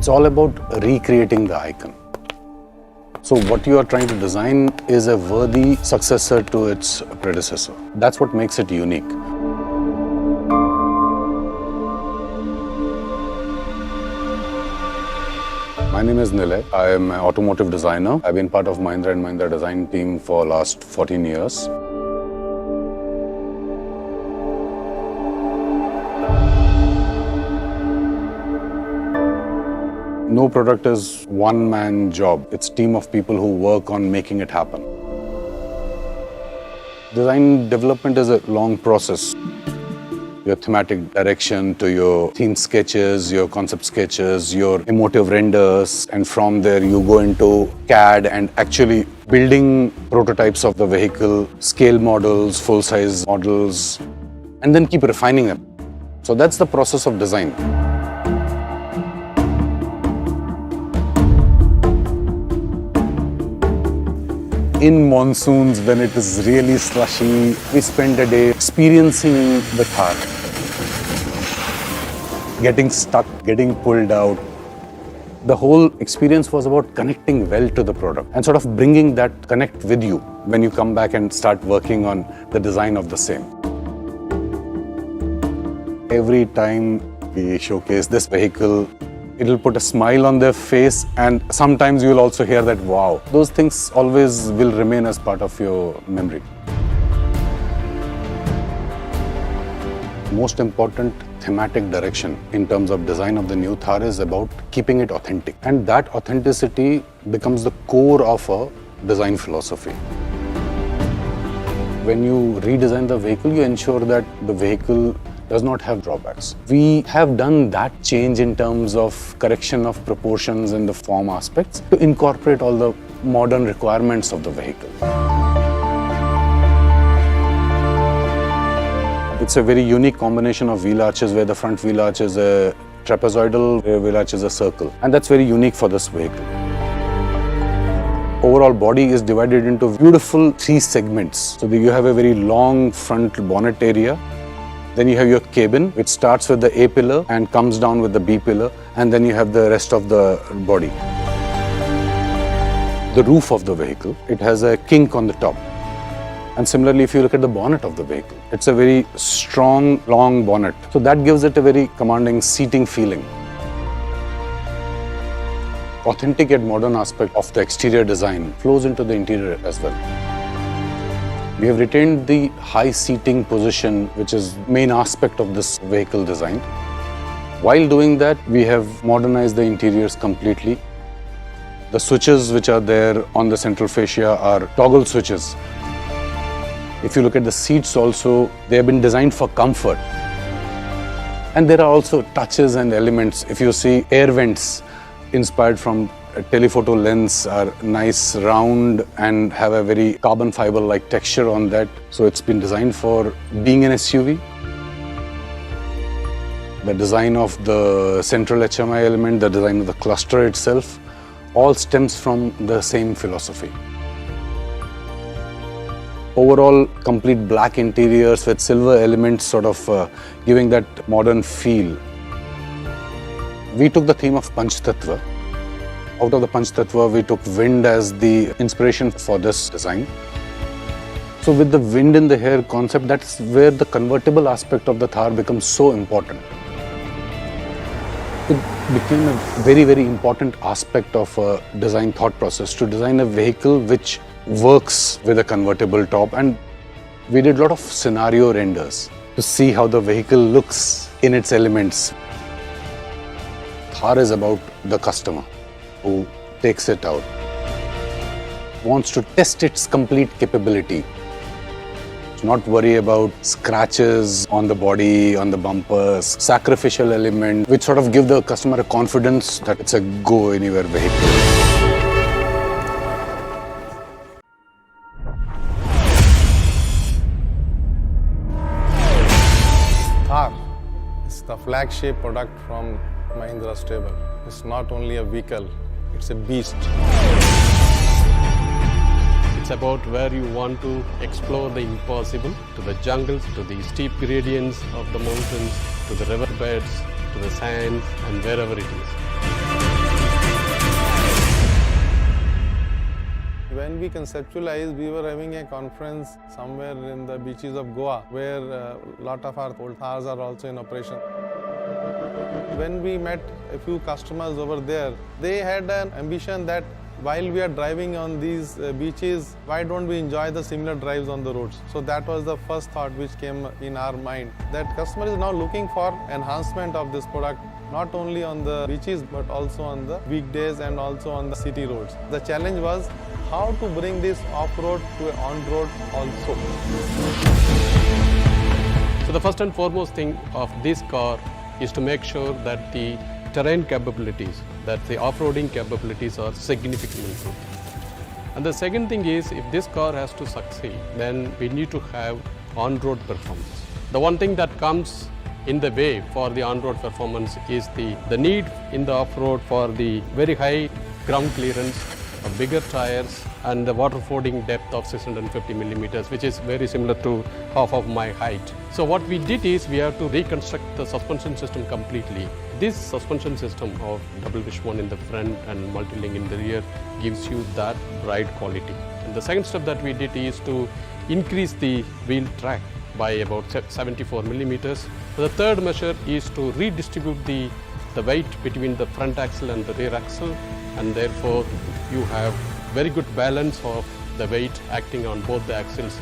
It's all about recreating the icon. So what you are trying to design is a worthy successor to its predecessor. That's what makes it unique. My name is Nilay. I am an automotive designer. I've been part of Mahindra & Mahindra design team for last 14 years. No product is one-man job. It's a team of people who work on making it happen. Design development is a long process. Your thematic direction to your theme sketches, your concept sketches, your emotive renders, and from there you go into CAD and actually building prototypes of the vehicle, scale models, full-size models, and then keep refining them. So that's the process of design. In monsoons, when it is really slushy, we spend a day experiencing the Thar. Getting stuck, getting pulled out. The whole experience was about connecting well to the product and sort of bringing that connect with you when you come back and start working on the design of the same. Every time we showcase this vehicle, it'll put a smile on their face, and sometimes you'll also hear that wow. Those things always will remain as part of your memory. Most important thematic direction in terms of design of the new Thar is about keeping it authentic. And that authenticity becomes the core of a design philosophy. When you redesign the vehicle, you ensure that the vehicle does not have drawbacks. We have done that change in terms of correction of proportions and the form aspects to incorporate all the modern requirements of the vehicle. It's a very unique combination of wheel arches where the front wheel arch is a trapezoidal, rear wheel arch is a circle. And that's very unique for this vehicle. Overall body is divided into beautiful 3 segments. So you have a very long front bonnet area. Then you have your cabin, which starts with the A pillar and comes down with the B pillar, and then you have the rest of the body. The roof of the vehicle, it has a kink on the top. And similarly, if you look at the bonnet of the vehicle, it's a very strong, long bonnet. So that gives it a very commanding seating feeling. Authentic yet modern aspect of the exterior design flows into the interior as well. We have retained the high seating position, which is main aspect of this vehicle design. While doing that, we have modernized the interiors completely. The switches which are there on the central fascia are toggle switches. If you look at the seats also, they have been designed for comfort. And there are also touches and elements. If you see air vents inspired from a telephoto lens are nice, round, and have a very carbon fiber-like texture on that. So it's been designed for being an SUV. The design of the central HMI element, the design of the cluster itself, all stems from the same philosophy. Overall, complete black interiors with silver elements sort of giving that modern feel. We took the theme of Panch Tattva. Out of the Panch Tattva, we took wind as the inspiration for this design. So with the wind in the hair concept, that's where the convertible aspect of the Thar becomes so important. It became a very, very important aspect of a design thought process to design a vehicle which works with a convertible top. And we did a lot of scenario renders to see how the vehicle looks in its elements. Thar is about the customer who takes it out, wants to test its complete capability. Not worry about scratches on the body, on the bumpers, sacrificial element, which sort of give the customer a confidence that it's a go-anywhere vehicle. Thar is the flagship product from Mahindra stable. It's not only a vehicle, it's a beast. It's about where you want to explore the impossible, to the jungles, to the steep gradients of the mountains, to the riverbeds, to the sands, and wherever it is. When we conceptualized, we were having a conference somewhere in the beaches of Goa, where a lot of our old Thars are also in operation. When we met a few customers over there, they had an ambition that while we are driving on these beaches, why don't we enjoy the similar drives on the roads? So that was the first thought which came in our mind, that customer is now looking for enhancement of this product, not only on the beaches but also on the weekdays and also on the city roads. The challenge was how to bring this off-road to an on-road also. So the first and foremost thing of this car is to make sure that the terrain capabilities, that the off-roading capabilities are significantly improved. And the second thing is, if this car has to succeed, then we need to have on-road performance. The one thing that comes in the way for the on-road performance is the need in the off-road for the very high ground clearance, bigger tires, and the water fording depth of 650 millimeters, which is very similar to half of my height. So what we did is we have to reconstruct the suspension system completely. This suspension system of double wishbone in the front and multi-link in the rear gives you that ride quality. And the second step that we did is to increase the wheel track by about 74 millimeters. The third measure is to redistribute the weight between the front axle and the rear axle, and therefore you have very good balance of the weight acting on both the axles.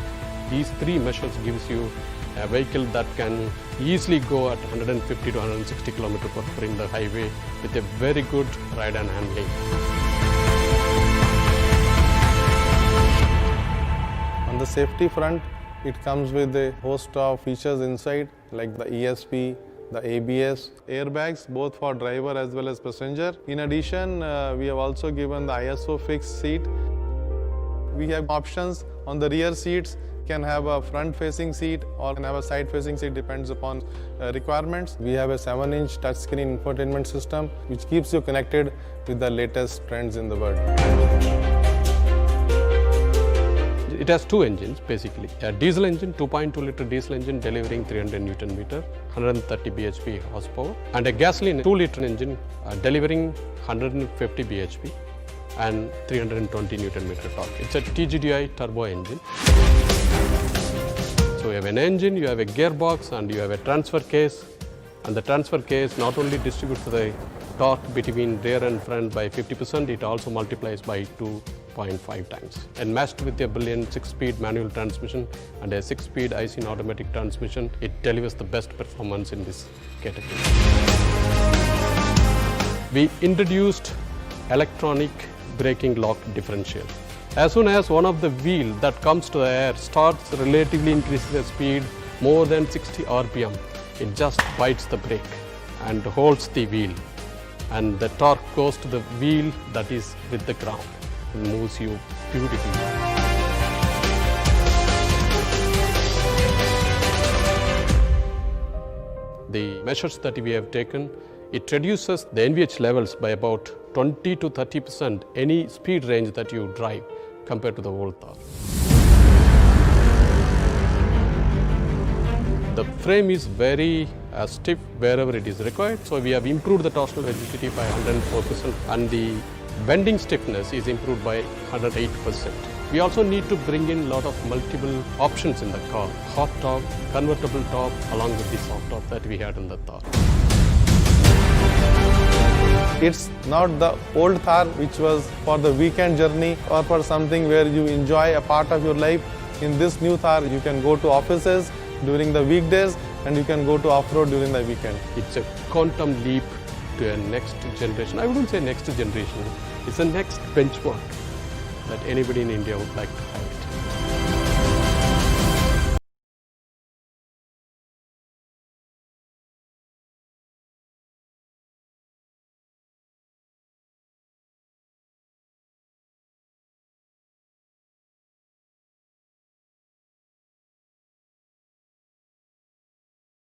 These three measures gives you a vehicle that can easily go at 150 to 160 km per hour in the highway with a very good ride and handling. On the safety front, it comes with a host of features inside, like the ESP, the ABS, airbags, both for driver as well as passenger. In addition, we have also given the ISO fixed seat. We have options on the rear seats, can have a front-facing seat or can have a side-facing seat, depends upon requirements. We have a 7-inch touchscreen infotainment system, which keeps you connected with the latest trends in the world. It has two engines basically. A diesel engine, 2.2 liter diesel engine delivering 300 Newton meter, 130 bhp horsepower, and a gasoline 2 liter engine delivering 150 bhp and 320 Newton meter torque. It's a TGDI turbo engine. So you have an engine, you have a gearbox, and you have a transfer case. And the transfer case not only distributes the torque between rear and front by 50%, it also multiplies by 2.5 times. And matched with a brilliant 6-speed manual transmission and a 6-speed IC automatic transmission, it delivers the best performance in this category. We introduced electronic braking lock differential. As soon as one of the wheel that comes to the air starts relatively increasing the speed more than 60 RPM, it just bites the brake and holds the wheel, and the torque goes to the wheel that is with the ground and moves you beautifully. The measures that we have taken, it reduces the NVH levels by about 20 to 30% any speed range that you drive compared to the old Thar. The frame is very stiff wherever it is required, so we have improved the torsional rigidity by 104%, and the bending stiffness is improved by 108%. We also need to bring in a lot of multiple options in the car: hot top, convertible top, along with the soft top that we had in the Thar. It's not the old Thar which was for the weekend journey or for something where you enjoy a part of your life. In this new Thar, you can go to offices during the weekdays and you can go to off-road during the weekend. It's a quantum leap to a next generation. I wouldn't say next generation, it's the next benchmark that anybody in India would like to have.